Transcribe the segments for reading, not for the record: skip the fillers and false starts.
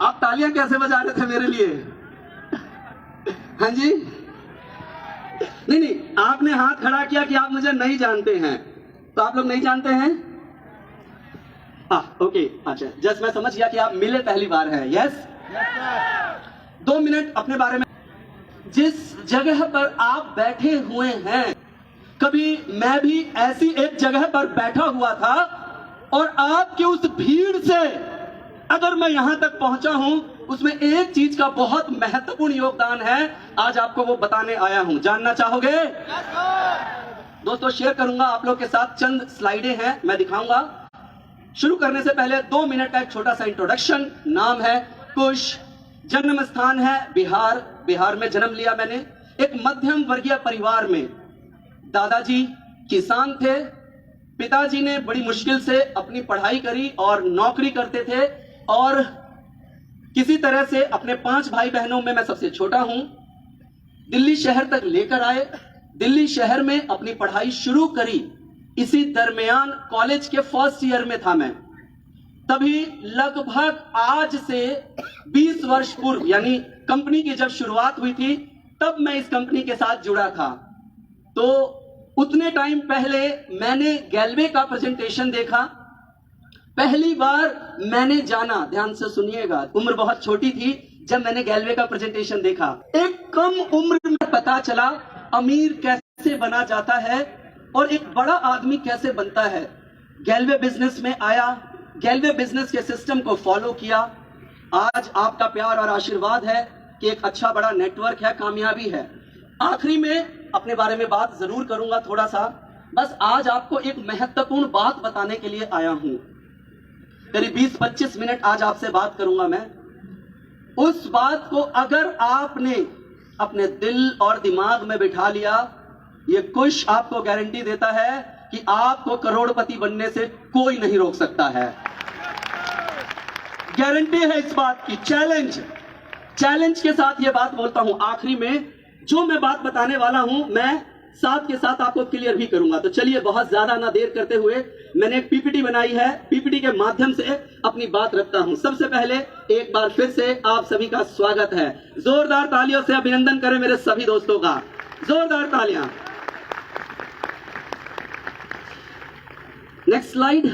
आप तालियां कैसे बजा रहे थे मेरे लिए? हाँ जी, नहीं, आपने हाथ खड़ा किया कि आप मुझे नहीं जानते हैं, तो आप लोग नहीं जानते हैं? ओके, अच्छा, जस्ट मैं समझ गया कि आप मिले पहली बार हैं। यस, 2 मिनट अपने बारे में। जिस जगह पर आप बैठे हुए हैं, कभी मैं भी ऐसी एक जगह पर बैठा हुआ था और आपकी उस भीड़ से अगर मैं यहां तक पहुंचा हूं, उसमें एक चीज का बहुत महत्वपूर्ण योगदान है। आज आपको वो बताने आया हूं। जानना चाहोगे? दोस्तों, शेयर करूंगा आप लोग के साथ, चंद स्लाइडें हैं, मैं दिखाऊंगा। शुरू करने से पहले 2 मिनट का एक छोटा सा इंट्रोडक्शन। नाम है कुश, जन्म स्थान है बिहार। बिहार में जन्म लिया मैंने, एक मध्यम वर्गीय परिवार में। दादाजी किसान थे, पिताजी ने बड़ी मुश्किल से अपनी पढ़ाई करी और नौकरी करते थे, और किसी तरह से अपने 5 भाई बहनों में मैं सबसे छोटा हूं। दिल्ली शहर तक लेकर आए, दिल्ली शहर में अपनी पढ़ाई शुरू करी। इसी दरमियान कॉलेज के फर्स्ट ईयर में था मैं। तभी लगभग आज से 20 वर्ष पूर्व, यानी कंपनी की जब शुरुआत हुई थी, तब मैं इस कंपनी के साथ जुड़ा था। तो उतने टाइम पहले मैंने गैल्वे का प्रेजेंटेशन देखा, पहली बार मैंने जाना। ध्यान से सुनिएगा, उम्र बहुत छोटी थी जब मैंने गैल्वे का प्रेजेंटेशन देखा। एक कम उम्र में पता चला अमीर कैसे बना जाता है और एक बड़ा आदमी कैसे बनता है। गैल्वे बिजनेस में आया, गैल्वे बिजनेस के सिस्टम को फॉलो किया। आज आपका प्यार और आशीर्वाद है कि एक अच्छा बड़ा नेटवर्क है, कामयाबी है। आखिरी में अपने बारे में बात जरूर करूंगा थोड़ा सा, बस आज आपको एक महत्वपूर्ण बात बताने के लिए आया हूं। करीब 20-25 मिनट आज आपसे बात करूंगा मैं। उस बात को अगर आपने अपने दिल और दिमाग में बिठा लिया, ये कुश आपको गारंटी देता है कि आपको करोड़पति बनने से कोई नहीं रोक सकता है। गारंटी है इस बात की। चैलेंज के साथ ये बात बोलता हूं। आखिरी में जो मैं बात बताने वाला हूं, मैं साथ के साथ आपको क्लियर भी करूंगा। तो चलिए, बहुत ज्यादा ना देर करते हुए, मैंने एक पीपीटी बनाई है, पीपीटी के माध्यम से अपनी बात रखता हूं। सबसे पहले एक बार फिर से आप सभी का स्वागत है। जोरदार तालियों से अभिनंदन करें मेरे सभी दोस्तों का, जोरदार तालियां। Next slide.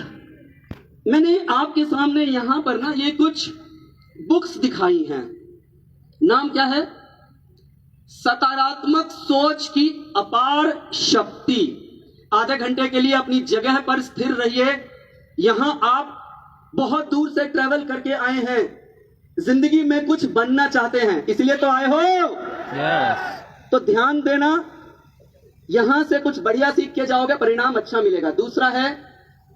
मैंने आपके सामने यहां पर ना ये कुछ बुक्स दिखाई हैं। नाम क्या है? सकारात्मक सोच की अपार शक्ति। आधे घंटे के लिए अपनी जगह पर स्थिर रहिए। यहां आप बहुत दूर से ट्रेवल करके आए हैं, जिंदगी में कुछ बनना चाहते हैं, इसलिए तो आए हो। तो ध्यान देना, यहां से कुछ बढ़िया सीख के जाओगे, परिणाम अच्छा मिलेगा। दूसरा है,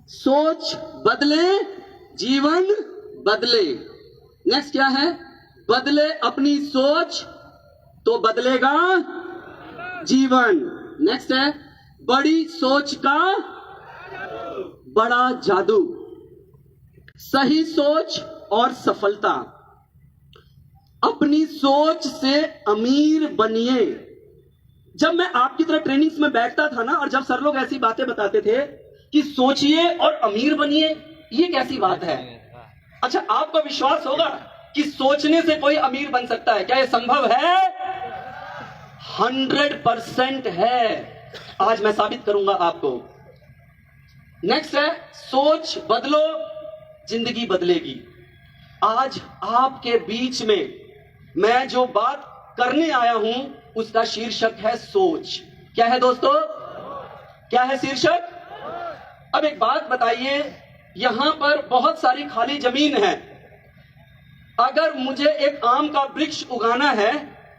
सोच बदले जीवन बदले। नेक्स्ट क्या है? बदले अपनी सोच तो बदलेगा जीवन। नेक्स्ट है, बड़ी सोच का बड़ा जादू। सही सोच और सफलता। अपनी सोच से अमीर बनिए। जब मैं आपकी तरह ट्रेनिंग्स में बैठता था ना, और जब सर लोग ऐसी बातें बताते थे कि सोचिए और अमीर बनिए, ये कैसी बात है? अच्छा, आपको विश्वास होगा कि सोचने से कोई अमीर बन सकता है? क्या ये संभव है? 100% है। आज मैं साबित करूंगा आपको। नेक्स्ट है, सोच बदलो, जिंदगी बदलेगी। आज आपके बीच में मैं जो बात करने आया हूं, उसका शीर्षक है सोच। क्या है दोस्तों? क्या है शीर्षक? अब एक बात बताइए, यहां पर बहुत सारी खाली जमीन है। अगर मुझे एक आम का वृक्ष उगाना है,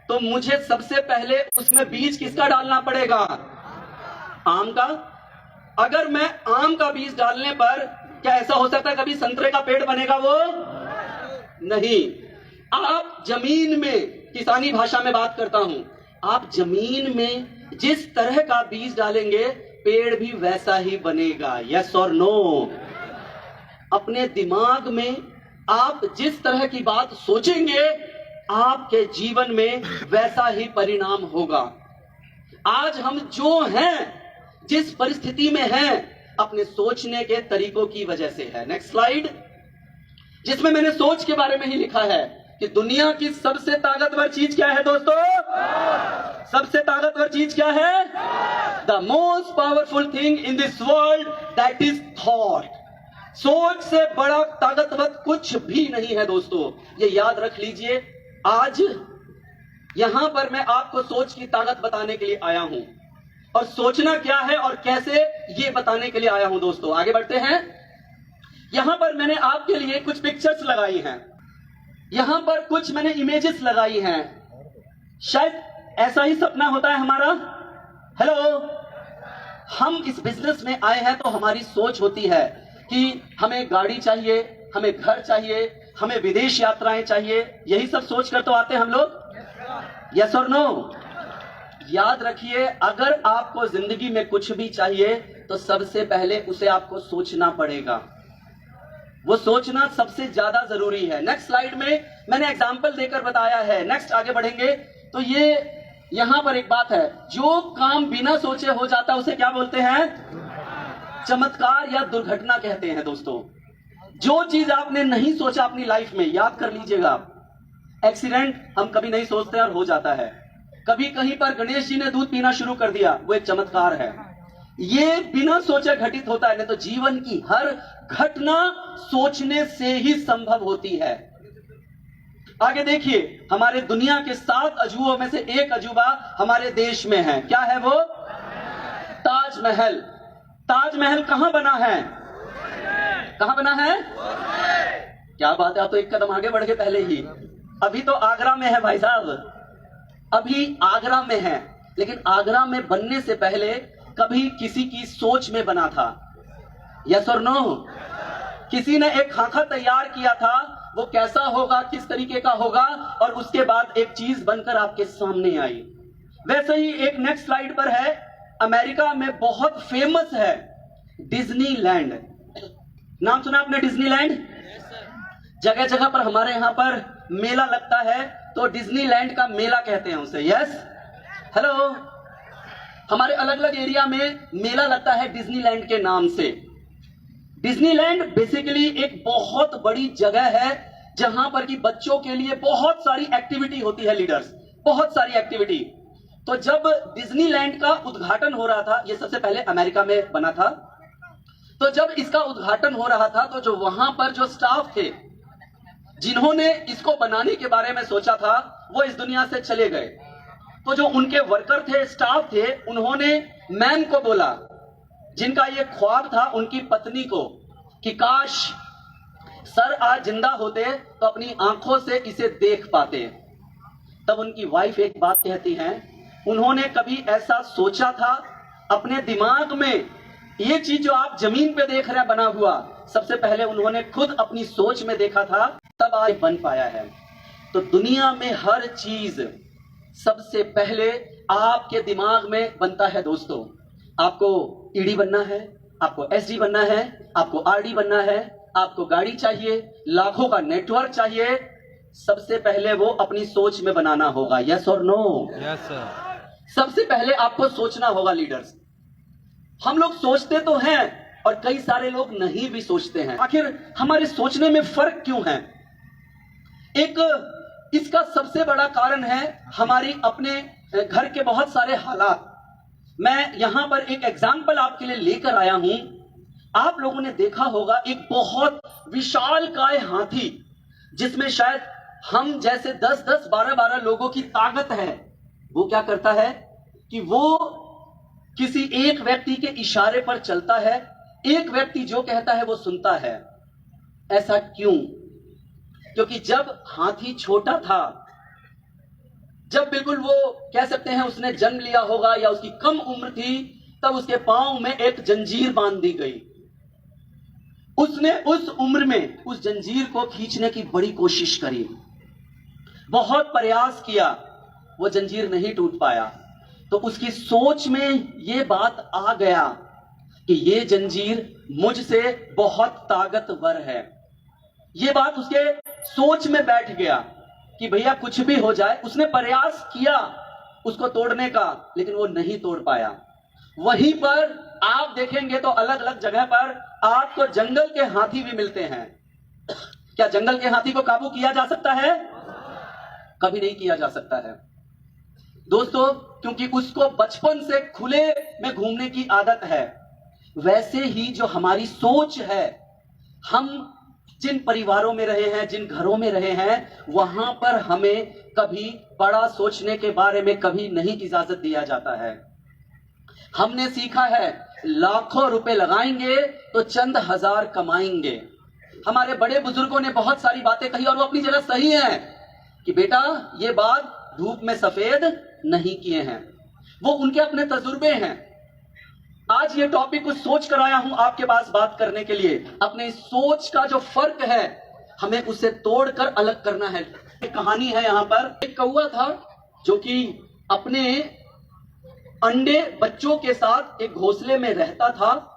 तो मुझे सबसे पहले उसमें बीज किसका डालना पड़ेगा? आम का। अगर मैं आम का बीज डालने पर, क्या ऐसा हो सकता है कभी संतरे का पेड़ बनेगा? वो नहीं। आप जमीन में, किसानी भाषा में बात करता हूं, आप जमीन में जिस तरह का बीज डालेंगे, पेड़ भी वैसा ही बनेगा। यस और नो? अपने दिमाग में आप जिस तरह की बात सोचेंगे, आपके जीवन में वैसा ही परिणाम होगा। आज हम जो हैं, जिस परिस्थिति में हैं, अपने सोचने के तरीकों की वजह से है। Next slide. जिसमें मैंने सोच के बारे में ही लिखा है कि दुनिया की सबसे ताकतवर चीज क्या है दोस्तों? सबसे ताकतवर चीज क्या है? The most powerful thing in this world, that is thought. सोच से बड़ा ताकतवर कुछ भी नहीं है दोस्तों, ये याद रख लीजिए। आज यहां पर मैं आपको सोच की ताकत बताने के लिए आया हूं, और सोचना क्या है और कैसे, ये बताने के लिए आया हूं दोस्तों। आगे बढ़ते हैं। यहां पर मैंने आपके लिए कुछ पिक्चर्स लगाई हैं, यहां पर कुछ मैंने इमेजेस लगाई हैं। शायद ऐसा ही सपना होता है हमारा। हेलो, हम इस बिजनेस में आए हैं तो हमारी सोच होती है कि हमें गाड़ी चाहिए, हमें घर चाहिए, हमें विदेश यात्राएं चाहिए। यही सब सोच कर तो आते हैं हम लोग। यस और नो? याद रखिए, अगर आपको जिंदगी में कुछ भी चाहिए तो सबसे पहले उसे आपको सोचना पड़ेगा। वो सोचना सबसे ज्यादा जरूरी है। नेक्स्ट स्लाइड में मैंने एग्जाम्पल देकर बताया है। नेक्स्ट आगे बढ़ेंगे तो ये यहां पर एक बात है, जो काम बिना सोचे हो जाता है उसे क्या बोलते हैं? चमत्कार या दुर्घटना कहते हैं दोस्तों। जो चीज आपने नहीं सोचा अपनी लाइफ में, याद कर लीजिएगा। एक्सीडेंट हम कभी नहीं सोचते और हो जाता है। कभी कहीं पर गणेश जी ने दूध पीना शुरू कर दिया, वो एक चमत्कार है। ये बिना सोचे घटित होता है, नहीं तो जीवन की हर घटना सोचने से ही संभव होती है। आगे देखिए, हमारे दुनिया के 7 अजूबों में से एक अजूबा हमारे देश में है। क्या है वो? ताजमहल। ताजमहल कहां बना है? कहां बना है? क्या बात है, आप तो एक कदम आगे बढ़ गए पहले ही। अभी तो आगरा में है भाई साहब, अभी आगरा में है। लेकिन आगरा में बनने से पहले कभी किसी की सोच में बना था। यस और नो? किसी ने एक खाका तैयार किया था, वो कैसा होगा, किस तरीके का होगा, और उसके बाद एक चीज बनकर आपके सामने आई। वैसे ही एक नेक्स्ट स्लाइड पर है, अमेरिका में बहुत फेमस है डिज्नीलैंड। नाम सुना आपने डिज्नीलैंड? जगह जगह पर हमारे यहां पर मेला लगता है तो डिज्नीलैंड का मेला कहते हैं उसे। यस, हेलो, हमारे अलग अलग एरिया में मेला लगता है डिज्नीलैंड के नाम से। डिज्नीलैंड बेसिकली एक बहुत बड़ी जगह है जहां पर कि बच्चों के लिए बहुत सारी एक्टिविटी होती है लीडर्स, बहुत सारी एक्टिविटी। तो जब डिज्नीलैंड का उद्घाटन हो रहा था, ये सबसे पहले अमेरिका में बना था, तो जब इसका उद्घाटन हो रहा था तो जो वहां पर जो स्टाफ थे जिन्होंने इसको बनाने के बारे में सोचा था, वो इस दुनिया से चले गए। तो जो उनके वर्कर थे, स्टाफ थे, उन्होंने मैम को बोला, जिनका ये ख्वाब था उनकी पत्नी को, कि काश सर आज जिंदा होते तो अपनी आंखों से इसे देख पाते। तब उनकी वाइफ एक बात कहती हैं, उन्होंने कभी ऐसा सोचा था अपने दिमाग में? ये चीज जो आप जमीन पे देख रहे हैं बना हुआ, सबसे पहले उन्होंने खुद अपनी सोच में देखा था, तब आज बन पाया है। तो दुनिया में हर चीज सबसे पहले आपके दिमाग में बनता है दोस्तों। आपको ईडी बनना है, आपको एसडी बनना है, आपको आरडी बनना है, आपको गाड़ी चाहिए, लाखों का नेटवर्क चाहिए, सबसे पहले वो अपनी सोच में बनाना होगा। यस और नो? Yes sir. सबसे पहले आपको सोचना होगा लीडर्स। हम लोग सोचते तो हैं और कई सारे लोग नहीं भी सोचते हैं। आखिर हमारे सोचने में फर्क क्यों है? एक इसका सबसे बड़ा कारण है हमारी अपने घर के बहुत सारे हालात। मैं यहां पर एक एग्जाम्पल आपके लिए लेकर आया हूं। आप लोगों ने देखा होगा एक बहुत विशालकाय हाथी, जिसमें शायद हम जैसे 10-10, 12-12 लोगों की ताकत है। वो क्या करता है कि वो किसी एक व्यक्ति के इशारे पर चलता है, एक व्यक्ति जो कहता है वो सुनता है। ऐसा क्यों? क्योंकि जब हाथी छोटा था, जब बिल्कुल वो कह सकते हैं उसने जन्म लिया होगा या उसकी कम उम्र थी, तब उसके पांव में एक जंजीर बांध दी गई। उसने उस उम्र में उस जंजीर को खींचने की बड़ी कोशिश करी, बहुत प्रयास किया, वो जंजीर नहीं टूट पाया। तो उसकी सोच में ये बात आ गया कि ये जंजीर मुझसे बहुत ताकतवर है। ये बात उसके सोच में बैठ गया कि भैया कुछ भी हो जाए। उसने प्रयास किया उसको तोड़ने का, लेकिन वो नहीं तोड़ पाया। वहीं पर आप देखेंगे तो अलग अलग जगह पर आपको जंगल के हाथी भी मिलते हैं। क्या जंगल के हाथी को काबू किया जा सकता है? कभी नहीं किया जा सकता है दोस्तों, क्योंकि उसको बचपन से खुले में घूमने की आदत है। वैसे ही जो हमारी सोच है, हम जिन परिवारों में रहे हैं, जिन घरों में रहे हैं, वहां पर हमें कभी बड़ा सोचने के बारे में कभी नहीं इजाजत दिया जाता है। हमने सीखा है लाखों रुपए लगाएंगे तो चंद हजार कमाएंगे। हमारे बड़े बुजुर्गों ने बहुत सारी बातें कही और वो अपनी जगह सही है कि बेटा ये बात धूप में सफेद नहीं किए हैं, वो उनके अपने तजुर्बे हैं। आज ये टॉपिक कुछ सोच कर आया हूं आपके पास बात करने के लिए। अपने सोच का जो फर्क है हमें उसे तोड़कर अलग करना है। एक कहानी है यहां पर, एक कौवा था जो कि अपने अंडे बच्चों के साथ एक घोंसले में रहता था।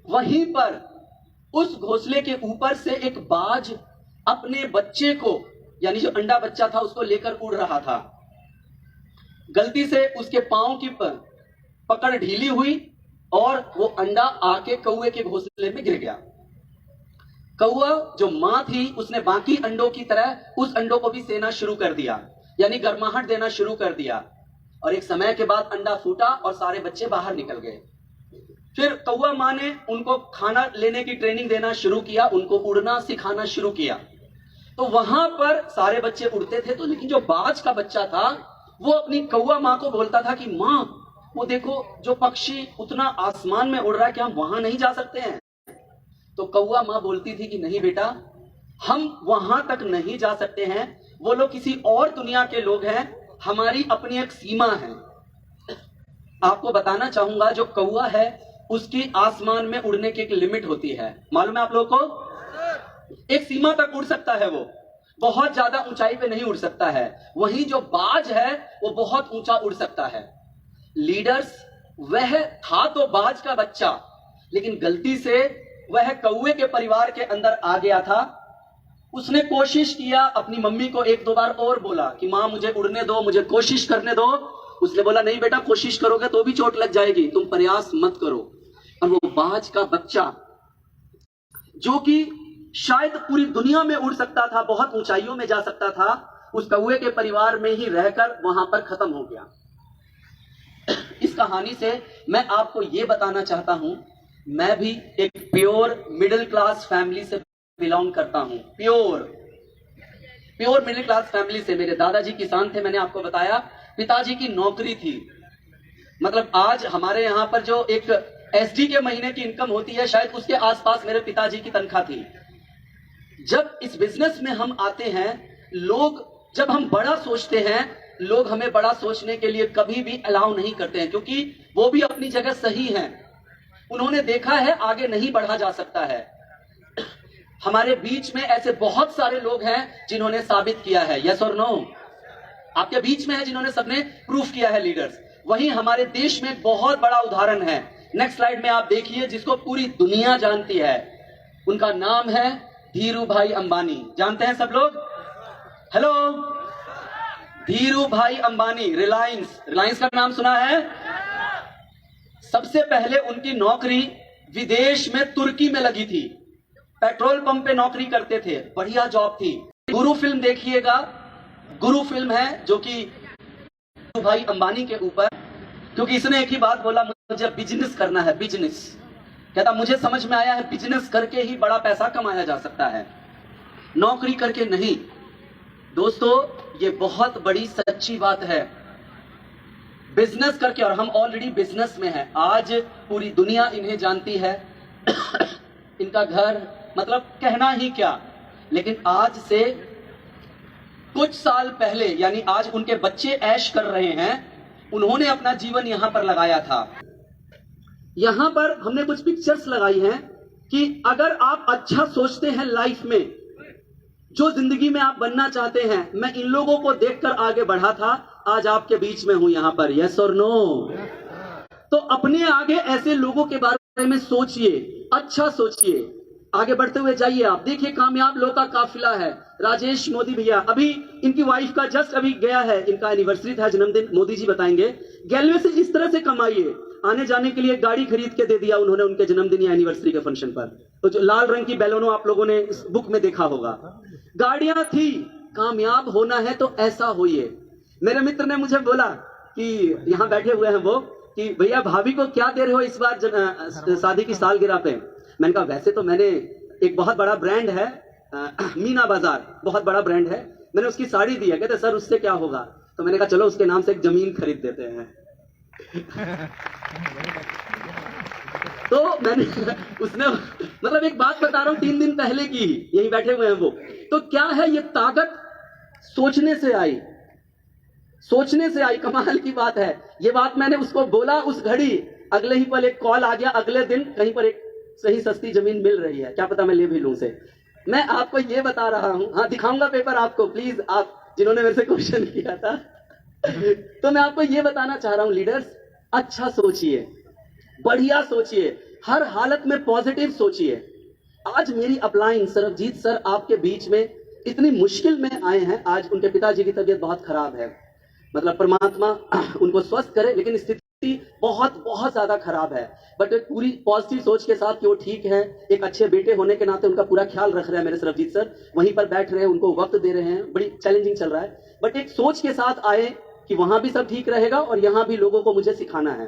वहीं पर उस घोंसले के ऊपर से एक बाज अपने बच्चे को, यानी जो अंडा बच्चा था, उसको लेकर उड़ रहा था। गलती से उसके पांव की पकड़ ढीली हुई और वो अंडा आके कौवे के घोंसले में गिर गया। कौवा जो मां थी उसने बाकी अंडों की तरह उस अंडों को भी सेना शुरू कर दिया, यानी गर्माहट देना शुरू कर दिया। और एक समय के बाद अंडा फूटा और सारे बच्चे बाहर निकल गए। फिर कौवा मां ने उनको खाना लेने की ट्रेनिंग देना शुरू किया, उनको उड़ना सिखाना शुरू किया। तो वहां पर सारे बच्चे उड़ते थे, तो लेकिन जो बाज का बच्चा था वो अपनी कौवा मां को बोलता था कि मां वो देखो जो पक्षी उतना आसमान में उड़ रहा है, क्या हम वहां नहीं जा सकते हैं? तो कौवा मां बोलती थी कि नहीं बेटा, हम वहां तक नहीं जा सकते हैं, वो लोग किसी और दुनिया के लोग हैं, हमारी अपनी एक सीमा है। आपको बताना चाहूंगा जो कौवा है उसकी आसमान में उड़ने की एक लिमिट होती है, मालूम है आप लोगों को? एक सीमा तक उड़ सकता है, वो बहुत ज्यादा ऊंचाई पे नहीं उड़ सकता है। वहीं जो बाज है वो बहुत ऊंचा उड़ सकता है। लीडर्स, वह था तो बाज का बच्चा, लेकिन गलती से वह कौवे के परिवार के अंदर आ गया था। उसने कोशिश किया, अपनी मम्मी को एक दो बार और बोला कि मां मुझे उड़ने दो, मुझे कोशिश करने दो। उसने बोला नहीं बेटा, कोशिश करोगे तो भी चोट लग जाएगी, तुम प्रयास मत करो। और वो बाज का बच्चा जो कि शायद पूरी दुनिया में उड़ सकता था, बहुत ऊंचाइयों में जा सकता था, उस कौवे के परिवार में ही रहकर वहां पर खत्म हो गया। इस कहानी से मैं आपको यह बताना चाहता हूं, मैं भी एक प्योर मिडिल क्लास फैमिली से बिलोंग करता हूं। प्योर मिडिल क्लास फैमिली से। मेरे दादाजी किसान थे, मैंने आपको बताया। पिताजी की नौकरी थी, मतलब आज हमारे यहां पर जो एक एसडी के महीने की इनकम होती है, शायद उसके आसपास मेरे पिताजी की तनख्वाह थी। जब इस बिजनेस में हम आते हैं, लोग जब हम बड़ा सोचते हैं, लोग हमें बड़ा सोचने के लिए कभी भी अलाउ नहीं करते हैं, क्योंकि वो भी अपनी जगह सही हैं। उन्होंने देखा है आगे नहीं बढ़ा जा सकता है। हमारे बीच में ऐसे बहुत सारे लोग हैं जिन्होंने साबित किया है, यस और नो? आपके बीच में है जिन्होंने सबने प्रूफ किया है, लीडर्स। वहीं हमारे देश में बहुत बड़ा उदाहरण है, नेक्स्ट स्लाइड में आप देखिए, जिसको पूरी दुनिया जानती है। उनका नाम है धीरू भाई अंबानी। जानते हैं सब लोग? हेलो, धीरू भाई अंबानी। रिलायंस का नाम सुना है? सबसे पहले उनकी नौकरी विदेश में तुर्की में लगी थी, पेट्रोल पंप पे नौकरी करते थे, बढ़िया जॉब थी। गुरु फिल्म देखिएगा, गुरु फिल्म है जो कि धीरू भाई अंबानी के ऊपर, क्योंकि इसने एक ही बात बोला, मुझे बिजनेस करना है, बिजनेस। कहता मुझे समझ में आया है बिजनेस करके ही बड़ा पैसा कमाया जा सकता है, नौकरी करके नहीं। दोस्तों ये बहुत बड़ी सच्ची बात है, बिजनेस करके। और हम ऑलरेडी बिजनेस में हैं, आज पूरी दुनिया इन्हें जानती है। इनका घर मतलब कहना ही क्या, लेकिन आज से कुछ साल पहले, यानी आज उनके बच्चे ऐश कर रहे हैं, उन्होंने अपना जीवन यहां पर लगाया था। यहां पर हमने कुछ पिक्चर्स लगाई हैं कि अगर आप अच्छा सोचते हैं लाइफ में, जो जिंदगी में आप बनना चाहते हैं, मैं इन लोगों को देखकर आगे बढ़ा था, आज आपके बीच में हूं यहां पर, यस और नो? तो अपने आगे ऐसे लोगों के बारे में सोचिए, अच्छा सोचिए, आगे बढ़ते हुए जाइए। आप देखिए कामयाब लोगों का काफिला है। राजेश मोदी भैया, अभी इनकी वाइफ का जस्ट अभी गया है, इनका एनिवर्सरी था, जन्मदिन, मोदी जी बताएंगे। 11वें से इस तरह से कमाइए, आने जाने के लिए एक गाड़ी खरीद के दे दिया उन्होंने उनके जन्मदिन या एनिवर्सरी के फंक्शन पर। तो जो लाल रंग की बैलूनों आप लोगों ने इस बुक में देखा होगा, गाड़ियां थी। कामयाब होना है तो ऐसा होइए। मेरे मित्र ने मुझे बोला कि यहाँ बैठे हुए हैं वो, कि भैया भाभी को क्या दे रहे हो इस बार शादी की सालगिरह पे। मैंने कहा वैसे तो मैंने एक बहुत बड़ा ब्रांड है मीना बाजार, बहुत बड़ा ब्रांड है, मैंने उसकी साड़ी दी है। कहते सर उससे क्या होगा। तो मैंने कहा चलो उसके नाम से एक जमीन खरीद देते हैं। तो मैंने उसने मतलब एक बात बता रहा हूं 3 दिन पहले की, यही बैठे हुए हैं वो। तो क्या है ये ताकत, सोचने से आई, सोचने से आई। कमाल की बात है। ये बात मैंने उसको बोला, उस घड़ी अगले ही पल एक कॉल आ गया, अगले दिन कहीं पर एक सही सस्ती जमीन मिल रही है, क्या पता मैं ले भी लूं से। मैं आपको ये बता रहा हूं, हाँ दिखाऊंगा पेपर आपको, प्लीज आप जिन्होंने मेरे से क्वेश्चन किया था। तो मैं आपको ये बताना चाह रहा हूं लीडर्स, अच्छा सोचिए, बढ़िया सोचिए, हर हालत में पॉजिटिव सोचिए। आज मेरी अपलाइन सरबजीत सर आपके बीच में इतनी मुश्किल में आए हैं। आज उनके पिताजी की तबीयत बहुत खराब है, मतलब परमात्मा उनको स्वस्थ करे, लेकिन स्थिति बहुत बहुत ज्यादा खराब है। बट एक पूरी पॉजिटिव सोच के साथ कि वो ठीक है, एक अच्छे बेटे होने के नाते उनका पूरा ख्याल रख रहे हैं मेरे सरबजीत सर, वहीं पर बैठ रहे हैं, उनको वक्त दे रहे हैं। बड़ी चैलेंजिंग चल रहा है, बट एक सोच के साथ आए कि वहां भी सब ठीक रहेगा और यहाँ भी लोगों को मुझे सिखाना है।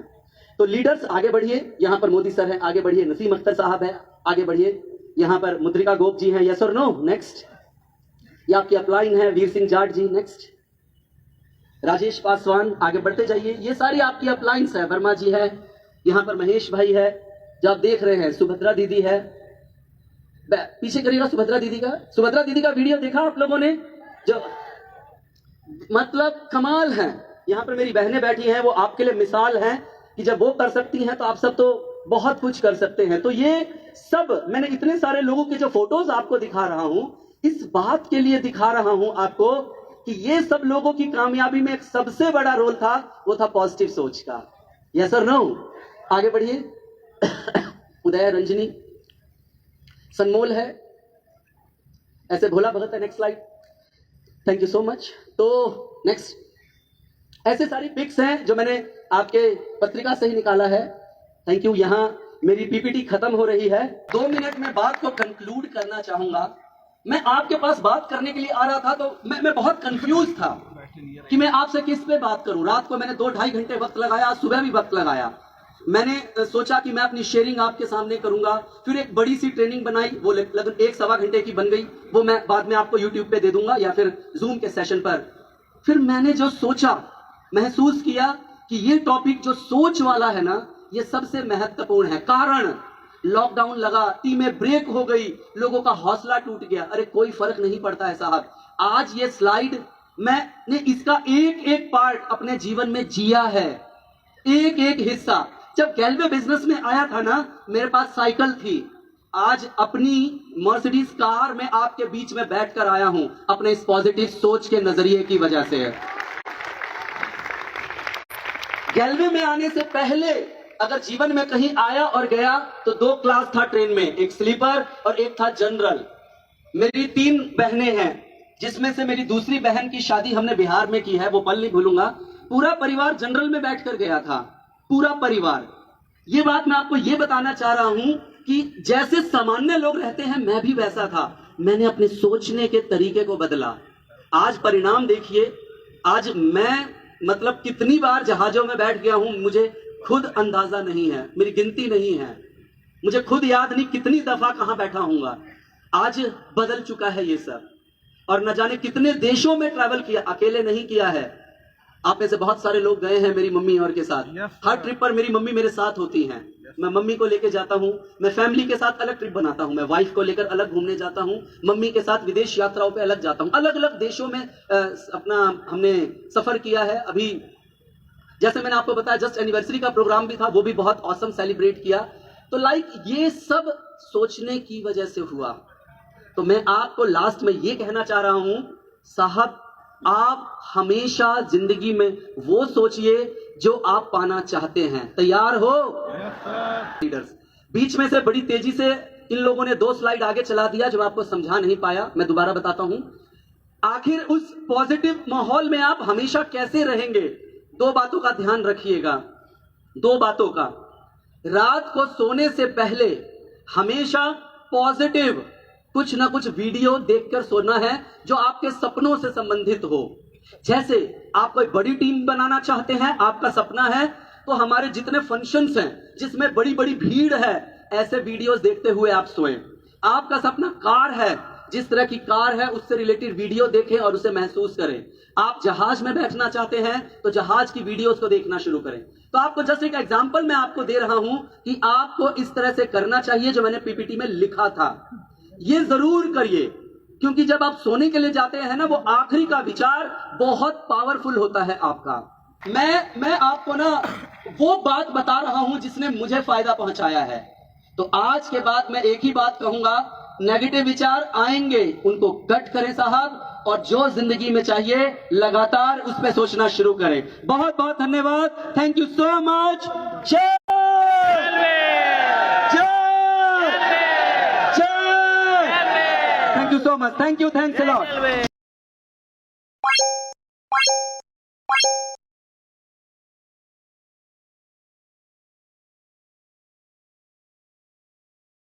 तो लीडर्स आगे बढ़िए, यहाँ पर मोदी सर हैं, आगे बढ़िए। नसीम अख्तर साहब है, आगे बढ़िए। यहाँ पर मुद्रिका गोप जी हैं, यस और नो, नेक्स्ट। ये आपकी अपलाइन है, वीर सिंह जाट जी, नेक्स्ट। राजेश पासवान, आगे बढ़ते जाइए। ये सारी आपकी अपलाइंस है। वर्मा जी है, यहाँ पर महेश भाई है, जो आप देख रहे हैं। सुभद्रा दीदी है, पीछे करिएगा सुभद्रा दीदी का। सुभद्रा दीदी का वीडियो देखा आप लोगों ने, जो मतलब कमाल है। यहाँ पर मेरी बहनें बैठी हैं, वो आपके लिए मिसाल हैं कि जब वो कर सकती हैं तो आप सब तो बहुत कुछ कर सकते हैं। तो ये सब मैंने इतने सारे लोगों के जो फोटोज आपको दिखा रहा हूं, इस बात के लिए दिखा रहा हूं आपको कि ये सब लोगों की कामयाबी में एक सबसे बड़ा रोल था, वो था पॉजिटिव सोच का। यस और नो, आगे बढ़िए। उदय रंजनी, सनमोल है, ऐसे भोला भगत है, next slide, thank you so much. तो नेक्स्ट, ऐसे सारी पिक्स हैं जो मैंने आपके पत्रिका से ही निकाला है, थैंक यू। यहां मेरी पीपीटी खत्म हो रही है, 2 मिनट में बात को कंक्लूड करना चाहूंगा। मैं आपके पास बात करने के लिए आ रहा था, तो मैं बहुत कंफ्यूज था कि मैं आपसे किस पे बात करूं। रात को मैंने 2-2.5 घंटे वक्त लगाया, सुबह भी वक्त लगाया। मैंने सोचा कि मैं अपनी शेयरिंग आपके सामने करूंगा, फिर एक बड़ी सी ट्रेनिंग बनाई, वो लगभग 1-1.25 घंटे की बन गई, वो मैं बाद में आपको यूट्यूब पे दे दूंगा या फिर जूम के सेशन पर। फिर मैंने जो सोचा, महसूस किया कि ये टॉपिक जो सोच वाला है ना, ये सबसे महत्वपूर्ण है। कारण लॉकडाउन लगा, टीमें ब्रेक हो गई, लोगों का हौसला टूट गया। अरे कोई फर्क नहीं पड़ता है साहब। आज ये स्लाइड मैंने इसका एक एक पार्ट अपने जीवन में जिया है, एक एक हिस्सा। जब गैल्वे बिजनेस में आया था ना, मेरे पास साइकिल थी, आज अपनी मर्सिडीज कार में आपके बीच में बैठकर आया हूं, अपने इस पॉजिटिव सोच के नजरिए की वजह से। गैल्वे में आने से पहले अगर जीवन में कहीं आया और गया तो 2 क्लास था ट्रेन में, एक स्लीपर और एक था जनरल। मेरी 3 बहनें हैं, जिसमें से मेरी दूसरी बहन की शादी हमने बिहार में की है, वो पल नहीं भूलूंगा। पूरा परिवार जनरल में बैठकर गया था, पूरा परिवार। ये बात मैं आपको ये बताना चाह रहा हूं कि जैसे सामान्य लोग रहते हैं, मैं भी वैसा था। मैंने अपने सोचने के तरीके को बदला। आज परिणाम देखिए। आज मैं मतलब कितनी बार जहाजों में बैठ गया हूं, मुझे खुद अंदाजा नहीं है, मेरी गिनती नहीं है, मुझे खुद याद नहीं कितनी दफा कहां बैठा हूंगा। आज बदल चुका है ये सब, और न जाने कितने देशों में ट्रैवल किया, अकेले नहीं किया है। आप में से बहुत सारे लोग गए हैं मेरी मम्मी और के साथ। हर ट्रिप पर मेरी मम्मी मेरे साथ होती हैं। मैं मम्मी को लेकर जाता हूं, मैं फैमिली के साथ अलग ट्रिप बनाता हूं, मैं वाइफ को लेकर अलग घूमने जाता हूं, मम्मी के साथ विदेश यात्राओं पे अलग जाता हूं। अलग अलग देशों में अपना हमने सफर किया है। अभी जैसे मैंने आपको बताया, जस्ट एनिवर्सरी का प्रोग्राम भी था, वो भी बहुत ऑसम सेलिब्रेट किया। तो ये सब सोचने की वजह से हुआ। तो मैं आपको लास्ट में ये कहना चाह रहा हूं, साहब आप हमेशा जिंदगी में वो सोचिए जो आप पाना चाहते हैं। तैयार हो? लीडर्स, बीच में से बड़ी तेजी से इन लोगों ने 2 स्लाइड आगे चला दिया जो मैं आपको समझा नहीं पाया, मैं दोबारा बताता हूं। आखिर उस पॉजिटिव माहौल में आप हमेशा कैसे रहेंगे, 2 बातों का ध्यान रखिएगा। दो बातों का। रात को सोने से पहले हमेशा पॉजिटिव कुछ ना कुछ वीडियो देखकर सोना है जो आपके सपनों से संबंधित हो। जैसे आप कोई बड़ी टीम बनाना चाहते हैं, आपका सपना है, तो हमारे जितने फंक्शंस हैं जिसमें बड़ी बड़ी भीड़ है, ऐसे वीडियोस देखते हुए आप सोएं। आपका सपना कार है, जिस तरह की कार है उससे रिलेटेड वीडियो देखें और उसे महसूस करें। आप जहाज में बैठना चाहते हैं तो जहाज की वीडियोस को देखना शुरू करें। तो आपको जस्ट एक एग्जांपल मैं आपको दे रहा हूं कि आपको इस तरह से करना चाहिए जो मैंने पीपीटी में लिखा था। ये जरूर करिए, क्योंकि जब आप सोने के लिए जाते हैं ना, वो आखिरी का विचार बहुत पावरफुल होता है आपका। मैं आपको ना वो बात बता रहा हूं जिसने मुझे फायदा पहुंचाया है। तो आज के बाद मैं एक ही बात कहूंगा, नेगेटिव विचार आएंगे उनको कट करें साहब, और जो जिंदगी में चाहिए लगातार उस पर सोचना शुरू करें। बहुत बहुत धन्यवाद, थैंक यू सो मच। जय जय जय, thank you so much, thank you, thanks a lot.